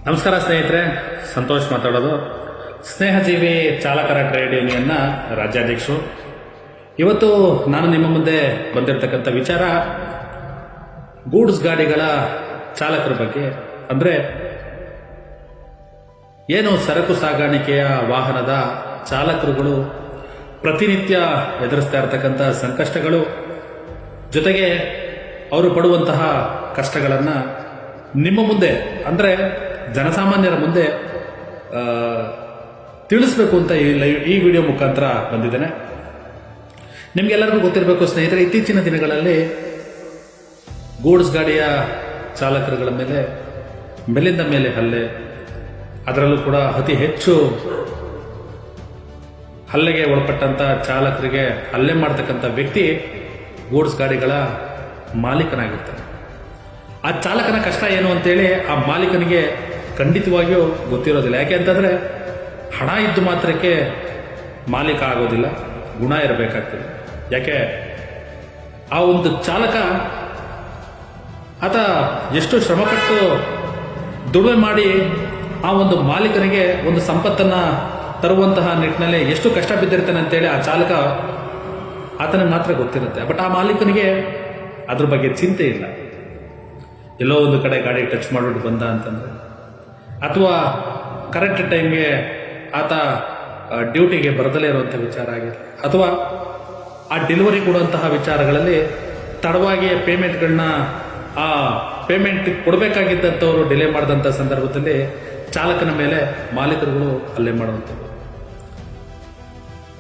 ನಮಸ್ಕಾರ ಸ್ನೇಹಿತರೆ, ಸಂತೋಷ್ ಮಾತಾಡೋದು. ಸ್ನೇಹಜೀವಿ ಚಾಲಕರ ಟ್ರೇಡ್ ಯೂನಿಯನ್ನ ರಾಜ್ಯಾಧ್ಯಕ್ಷರು. ಇವತ್ತು ನಾನು ನಿಮ್ಮ ಮುಂದೆ ಬಂದಿರತಕ್ಕಂಥ ವಿಚಾರ ಗೂಡ್ಸ್ ಗಾಡಿಗಳ ಚಾಲಕರ ಬಗ್ಗೆ. ಅಂದರೆ ಏನು ಸರಕು ಸಾಗಾಣಿಕೆಯ ವಾಹನದ ಚಾಲಕರುಗಳು ಪ್ರತಿನಿತ್ಯ ಎದುರಿಸ್ತಾ ಇರತಕ್ಕಂಥ ಸಂಕಷ್ಟಗಳು, ಜೊತೆಗೆ ಅವರು ಪಡುವಂತಹ ಕಷ್ಟಗಳನ್ನು ನಿಮ್ಮ ಮುಂದೆ, ಅಂದರೆ ಜನಸಾಮಾನ್ಯರ ಮುಂದೆ ತಿಳಿಸ್ಬೇಕು ಅಂತ ಈ ವಿಡಿಯೋ ಮುಖಾಂತರ ಬಂದಿದ್ದೇನೆ. ನಿಮಗೆಲ್ಲರಿಗೂ ಗೊತ್ತಿರಬೇಕು ಸ್ನೇಹಿತರೆ, ಇತ್ತೀಚಿನ ದಿನಗಳಲ್ಲಿ ಗೂಡ್ಸ್ ಗಾಡಿಯ ಚಾಲಕರುಗಳ ಮೇಲೆ ಮೇಲಿಂದ ಮೇಲೆ ಹಲ್ಲೆ, ಅದರಲ್ಲೂ ಕೂಡ ಅತಿ ಹೆಚ್ಚು ಹಲ್ಲೆಗೆ ಒಳಪಟ್ಟಂತ ಚಾಲಕರಿಗೆ ಹಲ್ಲೆ ಮಾಡ್ತಕ್ಕಂಥ ವ್ಯಕ್ತಿ ಗೂಡ್ಸ್ ಗಾಡಿಗಳ ಮಾಲೀಕನಾಗಿರ್ತಾನೆ. ಆ ಚಾಲಕನ ಕಷ್ಟ ಏನು ಅಂತೇಳಿ ಆ ಮಾಲೀಕನಿಗೆ ಖಂಡಿತವಾಗಿಯೂ ಗೊತ್ತಿರೋದಿಲ್ಲ. ಯಾಕೆ ಅಂತಂದ್ರೆ ಹಣ ಇದ್ದು ಮಾತ್ರಕ್ಕೆ ಮಾಲೀಕ ಆಗೋದಿಲ್ಲ, ಗುಣ ಇರಬೇಕಾಗ್ತದೆ. ಯಾಕೆ ಆ ಒಂದು ಚಾಲಕ ಆತ ಎಷ್ಟು ಶ್ರಮಪಟ್ಟು ದುಡಿಮೆ ಮಾಡಿ ಆ ಒಂದು ಮಾಲೀಕನಿಗೆ ಒಂದು ಸಂಪತ್ತನ್ನ ತರುವಂತಹ ನಿಟ್ಟಿನಲ್ಲಿ ಎಷ್ಟು ಕಷ್ಟ ಬಿದ್ದಿರ್ತಾನೆ ಅಂತೇಳಿ ಆ ಚಾಲಕ ಆತನಿಗೆ ಮಾತ್ರ ಗೊತ್ತಿರುತ್ತೆ. ಬಟ್ ಆ ಮಾಲೀಕನಿಗೆ ಅದ್ರ ಬಗ್ಗೆ ಚಿಂತೆ ಇಲ್ಲ. ಎಲ್ಲೋ ಒಂದು ಕಡೆ ಗಾಡಿ ಟಚ್ ಮಾಡಿಬಿಟ್ಟು ಬಂದ ಅಂತಂದ್ರೆ, ಅಥವಾ ಕರೆಕ್ಟ್ ಟೈಮ್ಗೆ ಆತ ಡ್ಯೂಟಿಗೆ ಬರದಲೇ ಇರುವಂಥ ವಿಚಾರ ಆಗಿದೆ, ಅಥವಾ ಆ ಡೆಲಿವರಿ ಕೊಡುವಂತಹ ವಿಚಾರಗಳಲ್ಲಿ ತಡವಾಗಿ ಪೇಮೆಂಟ್ಗಳನ್ನ ಆ ಪೇಮೆಂಟ್ ಕೊಡಬೇಕಾಗಿದ್ದಂಥವ್ರು ಡಿಲೇ ಮಾಡಿದಂಥ ಸಂದರ್ಭದಲ್ಲಿ ಚಾಲಕನ ಮೇಲೆ ಮಾಲೀಕರುಗಳು ಹಲ್ಲೆ ಮಾಡುವಂಥದ್ದು.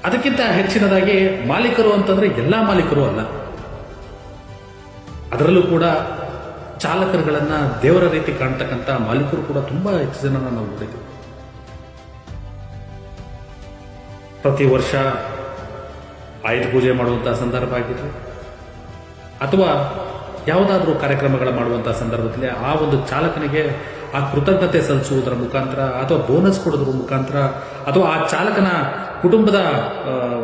ಅದಕ್ಕಿಂತ ಹೆಚ್ಚಿನದಾಗಿ ಮಾಲೀಕರು ಅಂತಂದ್ರೆ ಎಲ್ಲ ಮಾಲೀಕರು ಅಲ್ಲ, ಅದರಲ್ಲೂ ಕೂಡ ಚಾಲಕರುಗಳನ್ನ ದೇವರ ರೀತಿ ಕಾಣ್ತಕ್ಕಂಥ ಮಾಲೀಕರು ಕೂಡ ತುಂಬಾ ಹೆಚ್ಚು ಜನ ನಾವು ನೋಡಿದ್ದೀವಿ. ಪ್ರತಿ ವರ್ಷ ಆಯುಧ ಪೂಜೆ ಮಾಡುವಂತಹ ಸಂದರ್ಭ ಆಗಿರಲಿ, ಅಥವಾ ಯಾವುದಾದ್ರೂ ಕಾರ್ಯಕ್ರಮಗಳ ಮಾಡುವಂತಹ ಸಂದರ್ಭದಲ್ಲಿ ಆ ಒಂದು ಚಾಲಕನಿಗೆ ಆ ಕೃತಜ್ಞತೆ ಸಲ್ಲಿಸುವುದರ ಮುಖಾಂತರ, ಅಥವಾ ಬೋನಸ್ ಕೊಡೋದ್ರ ಮುಖಾಂತರ, ಅಥವಾ ಆ ಚಾಲಕನ ಕುಟುಂಬದ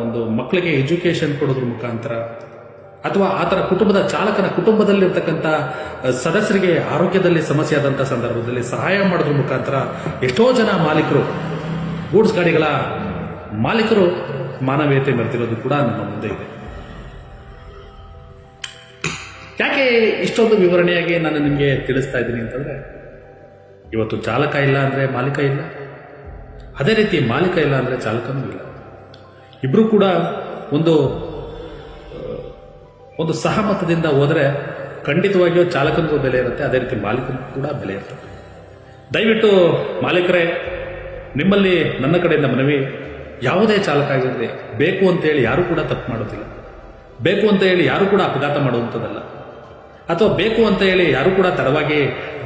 ಒಂದು ಮಕ್ಕಳಿಗೆ ಎಜುಕೇಶನ್ ಕೊಡೋದ್ರ ಮುಖಾಂತರ, ಅಥವಾ ಆತರ ಕುಟುಂಬದ ಚಾಲಕನ ಕುಟುಂಬದಲ್ಲಿರ್ತಕ್ಕಂಥ ಸದಸ್ಯರಿಗೆ ಆರೋಗ್ಯದಲ್ಲಿ ಸಮಸ್ಯೆ ಆದಂಥ ಸಂದರ್ಭದಲ್ಲಿ ಸಹಾಯ ಮಾಡೋದ್ರ ಮುಖಾಂತರ ಎಷ್ಟೋ ಜನ ಮಾಲೀಕರು, ಗೂಡ್ಸ್ ಗಾಡಿಗಳ ಮಾಲೀಕರು ಮಾನವೀಯತೆ ಮೆರೆದಿರೋದು ಕೂಡ ನಮ್ಮ ಮುಂದೆ ಇದೆ. ಯಾಕೆ ಇಷ್ಟೊಂದು ವಿವರಣೆಯಾಗಿ ನಾನು ನಿಮಗೆ ತಿಳಿಸ್ತಾ ಇದ್ದೀನಿ ಅಂತಂದ್ರೆ, ಇವತ್ತು ಚಾಲಕ ಇಲ್ಲ ಅಂದ್ರೆ ಮಾಲೀಕ ಇಲ್ಲ, ಅದೇ ರೀತಿ ಮಾಲೀಕ ಇಲ್ಲ ಅಂದ್ರೆ ಚಾಲಕನೂ ಇಲ್ಲ. ಇಬ್ರು ಕೂಡ ಒಂದು ಸಹಮತದಿಂದ ಹೋದರೆ ಖಂಡಿತವಾಗಿಯೂ ಚಾಲಕನಿಗೂ ಬೆಲೆ ಇರುತ್ತೆ, ಅದೇ ರೀತಿ ಮಾಲೀಕನಿಗೂ ಕೂಡ ಬೆಲೆ ಇರ್ತದೆ. ದಯವಿಟ್ಟು ಮಾಲೀಕರೇ, ನಿಮ್ಮಲ್ಲಿ ನನ್ನ ಕಡೆಯಿಂದ ಮನವಿ, ಯಾವುದೇ ಚಾಲಕ ಆಗಿರಲಿ, ಬೇಕು ಅಂತೇಳಿ ಯಾರು ಕೂಡ ತಪ್ಪು ಮಾಡೋದಿಲ್ಲ, ಬೇಕು ಅಂತ ಹೇಳಿ ಯಾರು ಕೂಡ ಅಪಘಾತ ಮಾಡುವಂಥದ್ದಲ್ಲ, ಅಥವಾ ಬೇಕು ಅಂತ ಹೇಳಿ ಯಾರು ಕೂಡ ತಡವಾಗಿ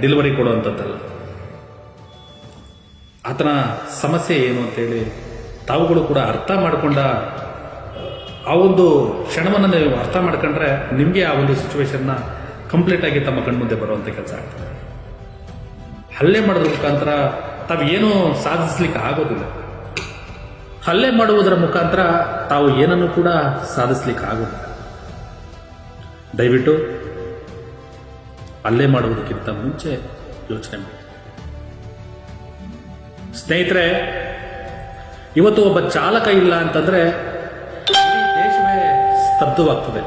ಡೆಲಿವರಿ ಕೊಡುವಂಥದ್ದಲ್ಲ. ಆತನ ಸಮಸ್ಯೆ ಏನು ಅಂತೇಳಿ ತಾವುಗಳು ಕೂಡ ಅರ್ಥ ಮಾಡಿಕೊಂಡ ಆ ಒಂದು ಕ್ಷಣವನ್ನು ನೀವು ಅರ್ಥ ಮಾಡ್ಕೊಂಡ್ರೆ ನಿಮಗೆ ಆ ಒಂದು ಸಿಚುವೇಶನ್ನ ಕಂಪ್ಲೀಟ್ ಆಗಿ ತಮ್ಮ ಕಣ್ಮುಂದೆ ಬರುವಂಥ ಕೆಲಸ ಆಗ್ತದೆ. ಹಲ್ಲೆ ಮಾಡೋದ್ರ ಮುಖಾಂತರ ತಾವೇನೂ ಸಾಧಿಸ್ಲಿಕ್ಕೆ ಆಗೋದಿಲ್ಲ. ಹಲ್ಲೆ ಮಾಡುವುದರ ಮುಖಾಂತರ ತಾವು ಏನನ್ನು ಕೂಡ ಸಾಧಿಸ್ಲಿಕ್ಕೆ ಆಗೋದಿಲ್ಲ. ದಯವಿಟ್ಟು ಹಲ್ಲೆ ಮಾಡುವುದಕ್ಕಿಂತ ಮುಂಚೆ ಯೋಚನೆ ಮಾಡಿ. ಸ್ನೇಹಿತರೆ, ಇವತ್ತು ಒಬ್ಬ ಚಾಲಕ ಇಲ್ಲ ಅಂತಂದ್ರೆ ದೇಶವೇ ಸ್ತಬ್ಧವಾಗ್ತದೆ.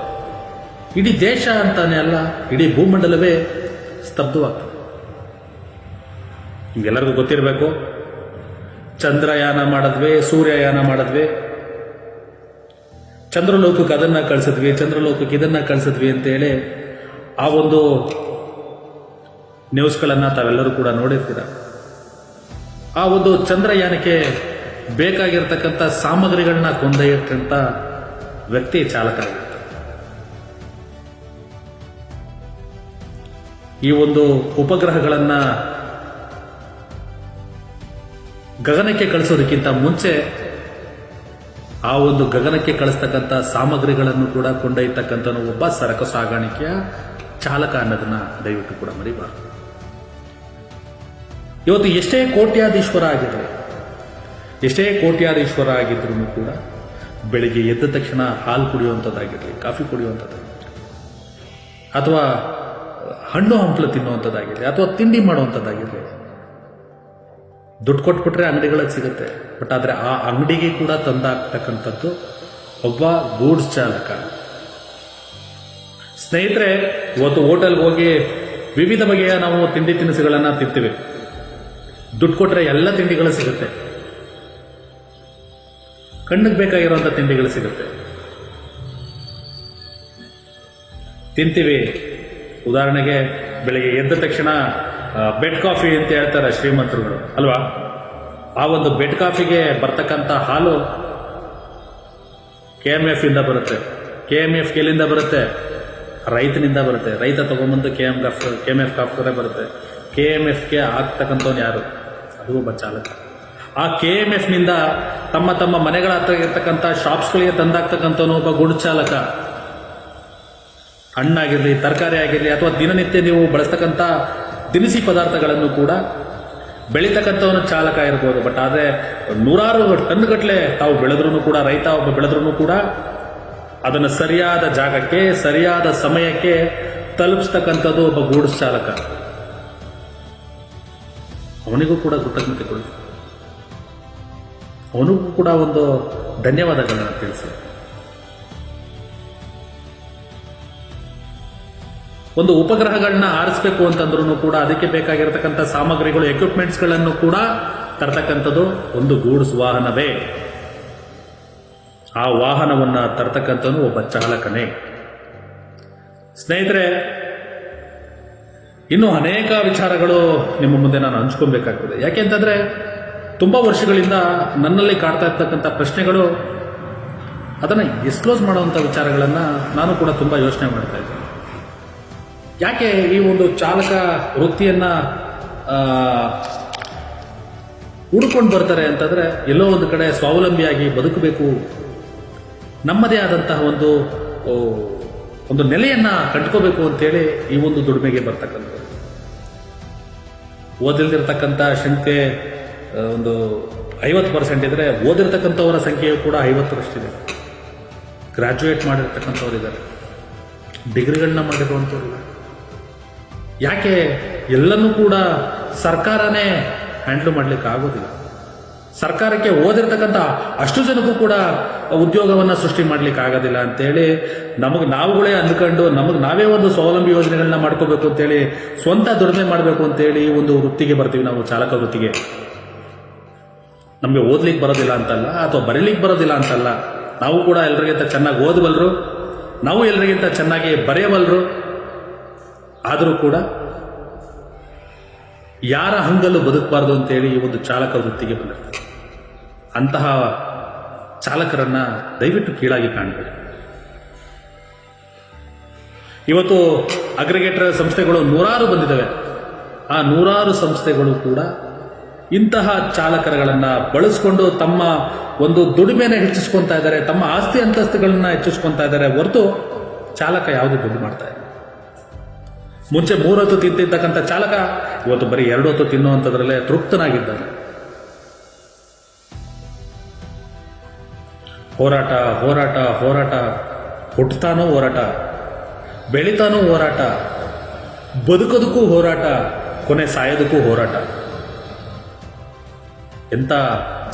ಇಡೀ ದೇಶ ಅಂತಾನೆ ಅಲ್ಲ, ಇಡೀ ಭೂಮಂಡಲವೇ ಸ್ತಬ್ಧವಾಗ್ತದೆ. ನಿಮ್ಗೆಲ್ಲರಿಗೂ ಗೊತ್ತಿರಬೇಕು, ಚಂದ್ರಯಾನ ಮಾಡಿದ್ವಿ, ಸೂರ್ಯಯಾನ ಮಾಡಿದ್ವಿ, ಚಂದ್ರಲೋಕಕ್ಕೆ ಅದನ್ನ ಕಳಿಸಿದ್ವಿ, ಚಂದ್ರಲೋಕಕ್ಕೆ ಇದನ್ನ ಕಳಿಸಿದ್ವಿ ಅಂತೇಳಿ ಆ ಒಂದು ನ್ಯೂಸ್ಗಳನ್ನ ತಾವೆಲ್ಲರೂ ಕೂಡ ನೋಡಿರ್ತೀರ. ಆ ಒಂದು ಚಂದ್ರಯಾನಕ್ಕೆ ಬೇಕಾಗಿರ್ತಕ್ಕಂಥ ಸಾಮಗ್ರಿಗಳನ್ನ ಕೊಂಡೊಯ್ಯಕ್ಕಂಥ ವ್ಯಕ್ತಿ ಚಾಲಕರಾಗಿರ್ತಾರೆ. ಈ ಒಂದು ಉಪಗ್ರಹಗಳನ್ನ ಗಗನಕ್ಕೆ ಕಳಿಸೋದಕ್ಕಿಂತ ಮುಂಚೆ ಆ ಒಂದು ಗಗನಕ್ಕೆ ಕಳಿಸ್ತಕ್ಕಂಥ ಸಾಮಗ್ರಿಗಳನ್ನು ಕೂಡ ಕೊಂಡೊಯ್ಯತಕ್ಕಂಥ ಒಬ್ಬ ಸರಕು ಸಾಗಾಣಿಕೆಯ ಚಾಲಕ ಅನ್ನೋದನ್ನ ದಯವಿಟ್ಟು ಕೂಡ ಮರಿಬಾರದು. ಇವತ್ತು ಎಷ್ಟೇ ಕೋಟ್ಯಾಧೀಶ್ವರ ಆಗಿದ್ರು ಕೂಡ ಬೆಳಿಗ್ಗೆ ಎದ್ದ ತಕ್ಷಣ ಹಾಲು ಕುಡಿಯುವಂಥದ್ದಾಗಿರಲಿ, ಕಾಫಿ ಕುಡಿಯುವಂಥದ್ದಾಗಿರಲಿ, ಅಥವಾ ಹಣ್ಣು ಹಂಪಲು ತಿನ್ನುವಂಥದ್ದಾಗಿರಲಿ, ಅಥವಾ ತಿಂಡಿ ಮಾಡುವಂಥದ್ದಾಗಿರಲಿ, ದುಡ್ಡು ಕೊಟ್ಬಿಟ್ರೆ ಅಂಗಡಿಗಳಿಗೆ ಸಿಗುತ್ತೆ. ಬಟ್ ಆದರೆ ಆ ಅಂಗಡಿಗೆ ಕೂಡ ತಂದಾಕ್ತಕ್ಕಂಥದ್ದು ಒಬ್ಬ ಗೂಡ್ಸ್ ಚಾಲಕ. ಸ್ನೇಹಿತರೆ, ಇವತ್ತು ಹೋಟೆಲ್ಗೆ ಹೋಗಿ ವಿವಿಧ ಬಗೆಯ ನಾವು ತಿಂಡಿ ತಿನಿಸುಗಳನ್ನು ತಿಂತೀವಿ. ದುಡ್ಡು ಕೊಟ್ಟರೆ ಎಲ್ಲ ತಿಂಡಿಗಳು ಸಿಗುತ್ತೆ, ಕಣ್ಣಿಗೆ ಬೇಕಾಗಿರುವಂಥ ತಿಂಡಿಗಳು ಸಿಗುತ್ತೆ, ತಿಂತೀವಿ. ಉದಾಹರಣೆಗೆ ಬೆಳಿಗ್ಗೆ ಎದ್ದ ತಕ್ಷಣ ಬೆಡ್ ಕಾಫಿ ಅಂತ ಹೇಳ್ತಾರೆ ಶ್ರೀಮಂತರುಗಳು ಅಲ್ವಾ. ಆ ಒಂದು ಬೆಡ್ ಕಾಫಿಗೆ ಬರ್ತಕ್ಕಂಥ ಹಾಲು KMF ಇಂದ ಬರುತ್ತೆ. KMF ಎಲ್ಲಿಂದ ಬರುತ್ತೆ? ರೈತನಿಂದ ಬರುತ್ತೆ. ರೈತ ತಗೊಂಬಂದು KMF ಕಾಫಿ ಬರುತ್ತೆ. KMFಗೆ ಆಗ್ತಕ್ಕಂಥವ್ನು ಯಾರು? ಅದು ಒಬ್ಬ ಚಾಲಕ. ಆ KMFನಿಂದ ತಮ್ಮ ತಮ್ಮ ಮನೆಗಳ ಹತ್ರ ಇರ್ತಕ್ಕಂಥ ಶಾಪ್ಸ್ಗಳಿಗೆ ತಂದಾಗ್ತಕ್ಕಂಥವನು ಒಬ್ಬ ಗುಡ್ ಚಾಲಕ. ಹಣ್ಣಾಗಿರಲಿ, ತರಕಾರಿ ಆಗಿರಲಿ, ಅಥವಾ ದಿನನಿತ್ಯ ನೀವು ಬಳಸ್ತಕ್ಕಂಥ ದಿನಸಿ ಪದಾರ್ಥಗಳನ್ನು ಕೂಡ ಬೆಳೀತಕ್ಕಂಥವನು ಚಾಲಕ ಇರ್ಬೋದು. ಬಟ್ ಆದರೆ ನೂರಾರು ಟನ್ಗಟ್ಟಲೆ ತಾವು ಬೆಳೆದ್ರೂ ಕೂಡ, ರೈತ ಒಬ್ಬ ಬೆಳೆದ್ರೂ ಕೂಡ ಅದನ್ನು ಸರಿಯಾದ ಜಾಗಕ್ಕೆ ಸರಿಯಾದ ಸಮಯಕ್ಕೆ ತಲುಪಿಸ್ತಕ್ಕಂಥದ್ದು ಒಬ್ಬ ಗೂಡ್ಸ್ ಚಾಲಕ. ಅವನಿಗೂ ಕೂಡ ಕೃತಜ್ಞತೆ ಕೊಡಿ, ಅವನಿಗೂ ಕೂಡ ಒಂದು ಧನ್ಯವಾದಗಳನ್ನು ತಿಳಿಸಿ. ಒಂದು ಉಪಗ್ರಹಗಳನ್ನ ಆರಿಸಬೇಕು ಅಂತಂದ್ರೂ ಕೂಡ ಅದಕ್ಕೆ ಬೇಕಾಗಿರತಕ್ಕಂಥ ಸಾಮಗ್ರಿಗಳು, ಎಕ್ವಿಪ್ಮೆಂಟ್ಸ್ಗಳನ್ನು ಕೂಡ ತರ್ತಕ್ಕಂಥದ್ದು ಒಂದು ಗೂಡ್ಸ್ ವಾಹನವೇ. ಆ ವಾಹನವನ್ನು ತರ್ತಕ್ಕಂಥವನು ಒಬ್ಬ ಚಾಲಕನೇ. ಸ್ನೇಹಿತರೆ, ಇನ್ನೂ ಅನೇಕ ವಿಚಾರಗಳು ನಿಮ್ಮ ಮುಂದೆ ನಾನು ಹಂಚ್ಕೊಬೇಕಾಗ್ತದೆ. ಯಾಕೆಂತಂದ್ರೆ ತುಂಬ ವರ್ಷಗಳಿಂದ ನನ್ನಲ್ಲಿ ಕಾಡ್ತಾ ಇರ್ತಕ್ಕಂಥ ಪ್ರಶ್ನೆಗಳು, ಅದನ್ನು ಡಿಸ್ಕ್ಲೋಸ್ ಮಾಡುವಂಥ ವಿಚಾರಗಳನ್ನು ನಾನು ಕೂಡ ತುಂಬ ಯೋಚನೆ ಮಾಡ್ತಾ ಇದ್ದೆ. ಯಾಕೆ ಈ ಒಂದು ಚಾಲಕ ವೃತ್ತಿಯನ್ನು ಹುಡ್ಕೊಂಡು ಬರ್ತಾರೆ ಅಂತಂದರೆ, ಎಲ್ಲೋ ಒಂದು ಕಡೆ ಸ್ವಾವಲಂಬಿಯಾಗಿ ಬದುಕಬೇಕು, ನಮ್ಮದೇ ಆದಂತಹ ಒಂದು ನೆಲೆಯನ್ನು ಕಟ್ಕೋಬೇಕು ಅಂತೇಳಿ ಈ ಒಂದು ದುಡಿಮೆಗೆ ಬರ್ತಕ್ಕಂಥದ್ದು. ಓದಿಲ್ದಿರ್ತಕ್ಕಂಥ ಸಂಖ್ಯೆ ಒಂದು 50% ಇದ್ರೆ, ಓದಿರ್ತಕ್ಕಂಥವರ ಸಂಖ್ಯೆಯು ಕೂಡ 50ರಷ್ಟಿದೆ. ಗ್ರಾಜ್ಯುಯೇಟ್ ಮಾಡಿರ್ತಕ್ಕಂಥವ್ರಿದ್ದಾರೆ, ಡಿಗ್ರಿಗಳನ್ನ ಮಾಡಿರುವಂಥವ್ರಿದ್ದಾರೆ. ಯಾಕೆ ಎಲ್ಲನೂ ಕೂಡ ಸರ್ಕಾರನೇ ಹ್ಯಾಂಡ್ಲ್ ಮಾಡ್ಲಿಕ್ಕೆ ಆಗೋದಿಲ್ಲ. ಸರ್ಕಾರಕ್ಕೆ ಓದಿರ್ತಕ್ಕಂಥ ಅಷ್ಟು ಜನಕ್ಕೂ ಕೂಡ ಉದ್ಯೋಗವನ್ನು ಸೃಷ್ಟಿ ಮಾಡ್ಲಿಕ್ಕೆ ಆಗೋದಿಲ್ಲ ಅಂತೇಳಿ ನಮಗೆ ನಾವುಗಳೇ ಅಂದ್ಕೊಂಡು ನಮಗೆ ನಾವೇ ಒಂದು ಸ್ವಾವಲಂಬಿ ಯೋಜನೆಗಳನ್ನ ಮಾಡ್ಕೋಬೇಕು ಅಂತೇಳಿ, ಸ್ವಂತ ದುಡಿಮೆ ಮಾಡಬೇಕು ಅಂತೇಳಿ ಒಂದು ವೃತ್ತಿಗೆ ಬರ್ತೀವಿ ನಾವು, ಚಾಲಕ ವೃತ್ತಿಗೆ. ನಮಗೆ ಓದ್ಲಿಕ್ಕೆ ಬರೋದಿಲ್ಲ ಅಂತಲ್ಲ, ಅಥವಾ ಬರೀಲಿಕ್ಕೆ ಬರೋದಿಲ್ಲ ಅಂತಲ್ಲ. ನಾವು ಕೂಡ ಎಲ್ರಿಗಿಂತ ಚೆನ್ನಾಗಿ ಓದಬಲ್ಲರು, ನಾವು ಎಲ್ರಿಗಿಂತ ಚೆನ್ನಾಗಿ ಬರೆಯಬಲ್ಲರು. ಆದರೂ ಕೂಡ ಯಾರ ಹಂಗಲ್ಲೂ ಬದುಕಬಾರ್ದು ಅಂತೇಳಿ ಈ ಒಂದು ಚಾಲಕ ವೃತ್ತಿಗೆ ಬಂದಿರ್ತಾರೆ. ಅಂತಹ ಚಾಲಕರನ್ನ ದಯವಿಟ್ಟು ಕೀಳಾಗಿ ಕಾಣಬೇಡಿ. ಇವತ್ತು ಅಗ್ರಿಗೇಟರ್ ಸಂಸ್ಥೆಗಳು ನೂರಾರು ಬಂದಿದ್ದಾವೆ. ಆ ನೂರಾರು ಸಂಸ್ಥೆಗಳು ಕೂಡ ಇಂತಹ ಚಾಲಕರುಗಳನ್ನ ಬಳಸ್ಕೊಂಡು ತಮ್ಮ ಒಂದು ದುಡಿಮೆನ ಹೆಚ್ಚಿಸ್ಕೊತಾ ಇದ್ದಾರೆ, ತಮ್ಮ ಆಸ್ತಿ ಅಂತಸ್ತುಗಳನ್ನ ಹೆಚ್ಚಿಸ್ಕೊತಾ ಇದ್ದಾರೆ ಹೊರತು ಚಾಲಕ ಯಾವುದು ದುಡ್ಡು ಮಾಡ್ತಾ ಇಲ್ಲ. ಮುಂಚೆ 3 ಹೊತ್ತು ತಿಂತಿರ್ತಕ್ಕಂಥ ಚಾಲಕ ಇವತ್ತು ಬರೀ 2 ಹೊತ್ತು ತಿನ್ನುವಂಥದ್ರಲ್ಲೇ ತೃಪ್ತನಾಗಿದ್ದಾನೆ. ಹೋರಾಟ ಹೋರಾಟ ಹೋರಾಟ, ಹುಟ್ಟುತ್ತಾನೂ ಹೋರಾಟ, ಬೆಳಿತಾನೂ ಹೋರಾಟ, ಬದುಕೋದಕ್ಕೂ ಹೋರಾಟ, ಕೊನೆ ಸಾಯೋದಕ್ಕೂ ಹೋರಾಟ. ಎಂಥ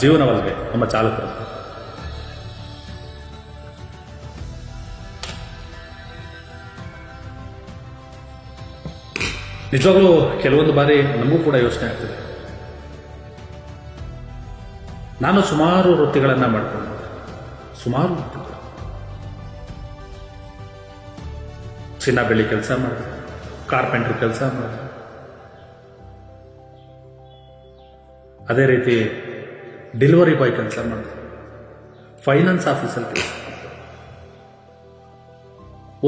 ಜೀವನವಲ್ವೇ ನಮ್ಮ ಚಾಲಕರು. ನಿಜವಾಗ್ಲೂ ಕೆಲವೊಂದು ಬಾರಿ ನಮಗೂ ಕೂಡ ಯೋಚನೆ ಆಗ್ತದೆ. ನಾನು ಸುಮಾರು ವೃತ್ತಿಗಳನ್ನು ಮಾಡ್ಕೊಂಡು, ಸುಮಾರು ವೃತ್ತಿಗಳು, ಚಿನ್ನ ಬೆಳ್ಳಿ ಕೆಲಸ ಮಾಡಿದೆ, ಕಾರ್ಪೆಂಟ್ರ್ ಕೆಲಸ ಮಾಡಿದೆ, ಅದೇ ರೀತಿ ಡೆಲಿವರಿ ಬಾಯ್ ಕೆಲಸ ಮಾಡಿದೆ, ಫೈನಾನ್ಸ್ ಆಫೀಸಲ್ಲಿ ಕೆಲಸ ಮಾಡಿದೆ.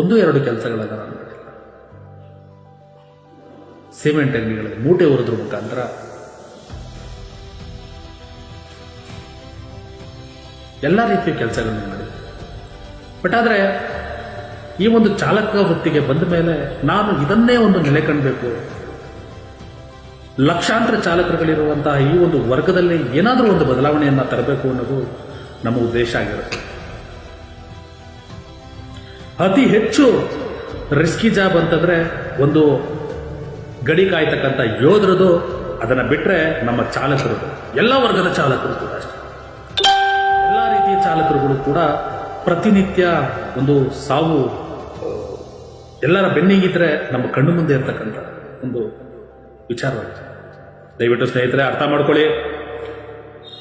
1-2 ಕೆಲಸಗಳನ್ನು ನಾನು ಮಾಡಿಲ್ಲ. ಸಿಮೆಂಟ್ ಅಂಗಡಿಗಳಲ್ಲಿ ಮೂಟೆ ಹೊರದ್ರ ಮುಖಾಂತರ ಎಲ್ಲ ರೀತಿಯ ಕೆಲಸಗಳನ್ನು ಮಾಡಿದೆ. ಬಟ್ ಆದರೆ ಈ ಒಂದು ಚಾಲಕ ವೃತ್ತಿಗೆ ಬಂದ ಮೇಲೆ ನಾನು ಇದನ್ನೇ ಒಂದು ನೆಲೆ ಕಾಣಬೇಕು, ಲಕ್ಷಾಂತರ ಚಾಲಕರುಗಳಿರುವಂತಹ ಈ ಒಂದು ವರ್ಗದಲ್ಲಿ ಏನಾದರೂ ಒಂದು ಬದಲಾವಣೆಯನ್ನು ತರಬೇಕು ಅನ್ನೋದು ನಮ್ಮ ಉದ್ದೇಶ ಆಗಿರುತ್ತೆ. ಅತಿ ಹೆಚ್ಚು ರಿಸ್ಕಿ ಜಾಬ್ ಅಂತಂದ್ರೆ ಒಂದು ಗಡಿ ಕಾಯ್ತಕ್ಕಂಥ ಯೋಧರದು ಅದನ್ನು ಬಿಟ್ಟರೆ ನಮ್ಮ ಚಾಲಕರು, ಎಲ್ಲ ವರ್ಗದ ಚಾಲಕರು ಕೂಡ ಅಷ್ಟೇ, ಎಲ್ಲ ರೀತಿಯ ಚಾಲಕರುಗಳು ಕೂಡ ಪ್ರತಿನಿತ್ಯ ಒಂದು ಸಾವು ಎಲ್ಲರ ಬೆನ್ನಿಗಿದ್ರೆ ನಮ್ಮ ಕಣ್ಣು ಮುಂದೆ ಇರ್ತಕ್ಕಂಥ ಒಂದು ವಿಚಾರವಾಗಿದೆ. ದಯವಿಟ್ಟು ಸ್ನೇಹಿತರೆ ಅರ್ಥ ಮಾಡ್ಕೊಳ್ಳಿ.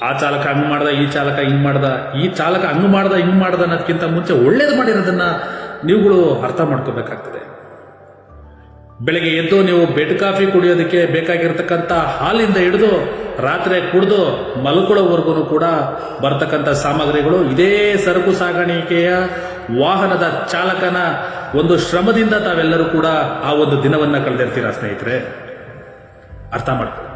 ಆ ಚಾಲಕ ಹಂಗೆ ಮಾಡ್ದ, ಈ ಚಾಲಕ ಹಿಂಗೆ ಮಾಡ್ದ, ಈ ಚಾಲಕ ಹಂಗೆ ಮಾಡ್ದ ಹಿಂಗೆ ಮಾಡ್ದ ಅನ್ನೋದಕ್ಕಿಂತ ಮುಂಚೆ ಒಳ್ಳೇದು ಮಾಡಿರೋದನ್ನ ನೀವುಗಳು ಅರ್ಥ ಮಾಡ್ಕೋಬೇಕಾಗ್ತದೆ. ಬೆಳಗ್ಗೆ ಎದ್ದು ನೀವು ಬೆಡ್ ಕಾಫಿ ಕುಡಿಯೋದಕ್ಕೆ ಬೇಕಾಗಿರ್ತಕ್ಕಂಥ ಹಾಲಿಂದ ಹಿಡಿದು ರಾತ್ರಿ ಕುಡಿದು ಮಲ್ಕೊಳ್ಳೋವರೆಗೂ ಕೂಡ ಬರ್ತಕ್ಕಂಥ ಸಾಮಗ್ರಿಗಳು ಇದೇ ಸರಕು ಸಾಗಾಣಿಕೆಯ ವಾಹನದ ಚಾಲಕನ ಒಂದು ಶ್ರಮದಿಂದ ತಾವೆಲ್ಲರೂ ಕೂಡ ಆ ಒಂದು ದಿನವನ್ನ ಕಳೆದಿರ್ತೀರಾ ಸ್ನೇಹಿತರೆ. ಅರ್ಥ ಮಾಡ್ಕೊಳ್ಳಿ.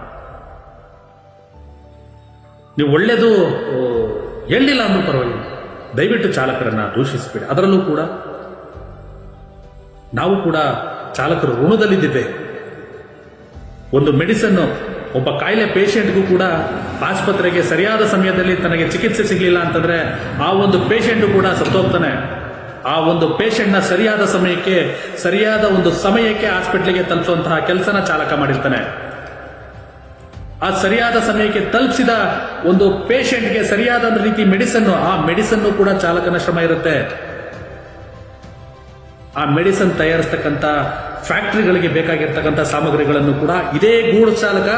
ನೀವು ಒಳ್ಳೇದು ಹೇಳಿಲ್ಲ ಅಂದ್ರೂ ಪರವಾಗಿಲ್ಲ, ದಯವಿಟ್ಟು ಚಾಲಕರನ್ನ ದೂಷಿಸಬೇಡಿ. ಅದರಲ್ಲೂ ಕೂಡ ನಾವು ಕೂಡ ಚಾಲಕರು ಋಣದಲ್ಲಿದ್ದೇವೆ. ಒಂದು ಮೆಡಿಸನ್ನು ಒಬ್ಬ ಕಾಯಿಲೆ ಪೇಷಂಟ್ಗೂ ಕೂಡ ಆಸ್ಪತ್ರೆಗೆ ಸರಿಯಾದ ಸಮಯದಲ್ಲಿ ತನಗೆ ಚಿಕಿತ್ಸೆ ಸಿಗಲಿಲ್ಲ ಅಂತಂದ್ರೆ ಆ ಒಂದು ಪೇಷಂಟ್ ಕೂಡ ಸತ್ತೋಗ್ತಾನೆ. ಆ ಒಂದು ಪೇಷಂಟ್ನ ಸರಿಯಾದ ಸಮಯಕ್ಕೆ ಸರಿಯಾದ ಒಂದು ಸಮಯಕ್ಕೆ ಹಾಸ್ಪಿಟ್ಲಿಗೆ ತಲುಪಿಸುವಂತಹ ಕೆಲಸನ ಚಾಲಕ ಮಾಡಿರ್ತಾನೆ. ಆ ಸರಿಯಾದ ಸಮಯಕ್ಕೆ ತಲುಪಿಸಿದ ಒಂದು ಪೇಷಂಟ್ಗೆ ಸರಿಯಾದ ರೀತಿ ಮೆಡಿಸನ್ನು, ಆ ಮೆಡಿಸನ್ನು ಕೂಡ ಚಾಲಕನ ಶ್ರಮ ಇರುತ್ತೆ. ಆ ಮೆಡಿಸನ್ ತಯಾರಿಸ್ತಕ್ಕಂಥ ಫ್ಯಾಕ್ಟರಿಗಳಿಗೆ ಬೇಕಾಗಿರ್ತಕ್ಕಂಥ ಸಾಮಗ್ರಿಗಳನ್ನು ಕೂಡ ಇದೇ ಗೂಡು ಚಾಲಕ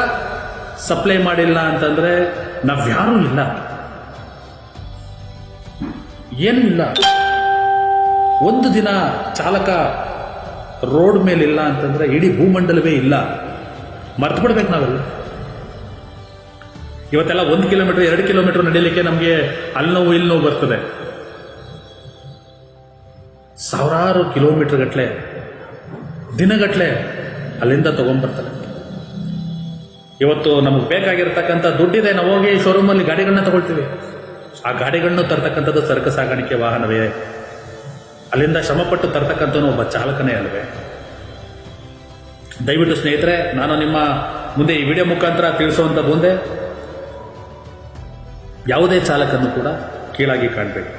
ಸಪ್ಲೈ ಮಾಡಿಲ್ಲ ಅಂತಂದ್ರೆ ನಾವ್ಯಾರೂ ಇಲ್ಲ, ಏನೂ ಇಲ್ಲ. ಒಂದು ದಿನ ಚಾಲಕ ರೋಡ್ ಮೇಲಿಲ್ಲ ಅಂತಂದ್ರೆ ಇಡೀ ಭೂಮಂಡಲವೇ ಇಲ್ಲ, ಮರ್ತು ಬಿಡ್ಬೇಕು ನಾವೆಲ್ಲ. ಇವತ್ತೆಲ್ಲ 1 ಕಿಲೋಮೀಟರ್ 2 ಕಿಲೋಮೀಟರ್ ನಡೀಲಿಕ್ಕೆ ನಮಗೆ ಅಲ್ಲಿ ನೋವು ಇಲ್ಲಿ ನೋವು ಬರ್ತದೆ. ಸಾವಿರಾರು ಕಿಲೋಮೀಟರ್ ಗಟ್ಟಲೆ ದಿನಗಟ್ಟಲೆ ಅಲ್ಲಿಂದ ತಗೊಂಡ್ಬರ್ತಾರೆ. ಇವತ್ತು ನಮಗೆ ಬೇಕಾಗಿರ್ತಕ್ಕಂಥ ದುಡ್ಡಿದೆ, ನಾವು ಹೋಗಿ ಶೋರೂಮಲ್ಲಿ ಗಾಡಿಗಳನ್ನ ತಗೊಳ್ತೀವಿ. ಆ ಗಾಡಿಗಳನ್ನ ತರ್ತಕ್ಕಂಥದ್ದು ಸರಕು ಸಾಗಾಣಿಕೆ ವಾಹನವೇ? ಅಲ್ಲಿಂದ ಶ್ರಮಪಟ್ಟು ತರ್ತಕ್ಕಂಥವನು ಒಬ್ಬ ಚಾಲಕನೇ ಅಲ್ವೇ? ದಯವಿಟ್ಟು ಸ್ನೇಹಿತರೆ, ನಾನು ನಿಮ್ಮ ಮುಂದೆ ಈ ವಿಡಿಯೋ ಮುಖಾಂತರ ತಿಳಿಸುವಂಥದ್ದು ಒಂದೇ, ಯಾವುದೇ ಚಾಲಕನ್ನು ಕೂಡ ಕೀಳಾಗಿ ಕಾಣಬೇಡಿ.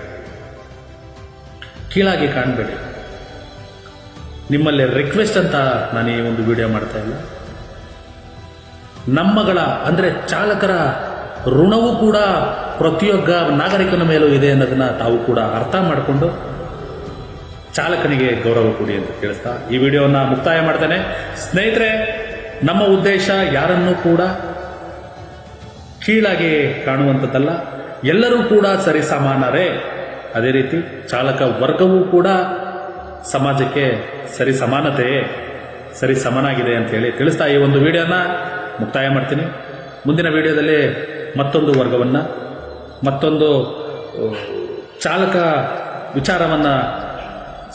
ನಿಮ್ಮಲ್ಲಿ ರಿಕ್ವೆಸ್ಟ್ ಅಂತ ನಾನು ಈ ಒಂದು ವಿಡಿಯೋ ಮಾಡ್ತಾ ಇಲ್ಲ. ನಮ್ಮಗಳ ಅಂದರೆ ಚಾಲಕರ ಋಣವೂ ಕೂಡ ಪ್ರತಿಯೊಬ್ಬ ನಾಗರಿಕನ ಮೇಲೂ ಇದೆ ಅನ್ನೋದನ್ನ ತಾವು ಕೂಡ ಅರ್ಥ ಮಾಡಿಕೊಂಡು ಚಾಲಕನಿಗೆ ಗೌರವ ಕೊಡಿ ಅಂತ ತಿಳಿಸ್ತಾ ಈ ವಿಡಿಯೋನ ಮುಕ್ತಾಯ ಮಾಡ್ತೇನೆ. ಸ್ನೇಹಿತರೆ, ನಮ್ಮ ಉದ್ದೇಶ ಯಾರನ್ನೂ ಕೂಡ ಕೀಳಾಗಿ ಕಾಣುವಂಥದ್ದಲ್ಲ. ಎಲ್ಲರೂ ಕೂಡ ಸರಿ ಸಮಾನರೇ. ಅದೇ ರೀತಿ ಚಾಲಕ ವರ್ಗವೂ ಕೂಡ ಸಮಾಜಕ್ಕೆ ಸರಿ ಸಮಾನತೆಯೇ, ಸರಿ ಸಮನಾಗಿದೆ ಅಂತ ಹೇಳಿ ತಿಳಿಸ್ತಾ ಈ ಒಂದು ವಿಡಿಯೋನ ಮುಕ್ತಾಯ ಮಾಡ್ತೀನಿ. ಮುಂದಿನ ವಿಡಿಯೋದಲ್ಲಿ ಮತ್ತೊಂದು ವರ್ಗವನ್ನು, ಮತ್ತೊಂದು ಚಾಲಕ ವಿಚಾರವನ್ನು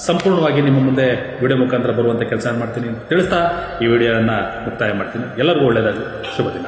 ಸಂಪೂರ್ಣವಾಗಿ ನಿಮ್ಮ ಮುಂದೆ ವಿಡಿಯೋ ಮುಖಾಂತರ ಬರುವಂಥ ಕೆಲಸ ಮಾಡ್ತೀನಿ ಅಂತ ತಿಳಿಸ್ತಾ ಈ ವಿಡಿಯೋನ ಮುಕ್ತಾಯ ಮಾಡ್ತೀನಿ. ಎಲ್ಲರಿಗೂ ಒಳ್ಳೆಯದಾಗಲಿ. ಶುಭ ದಿನ.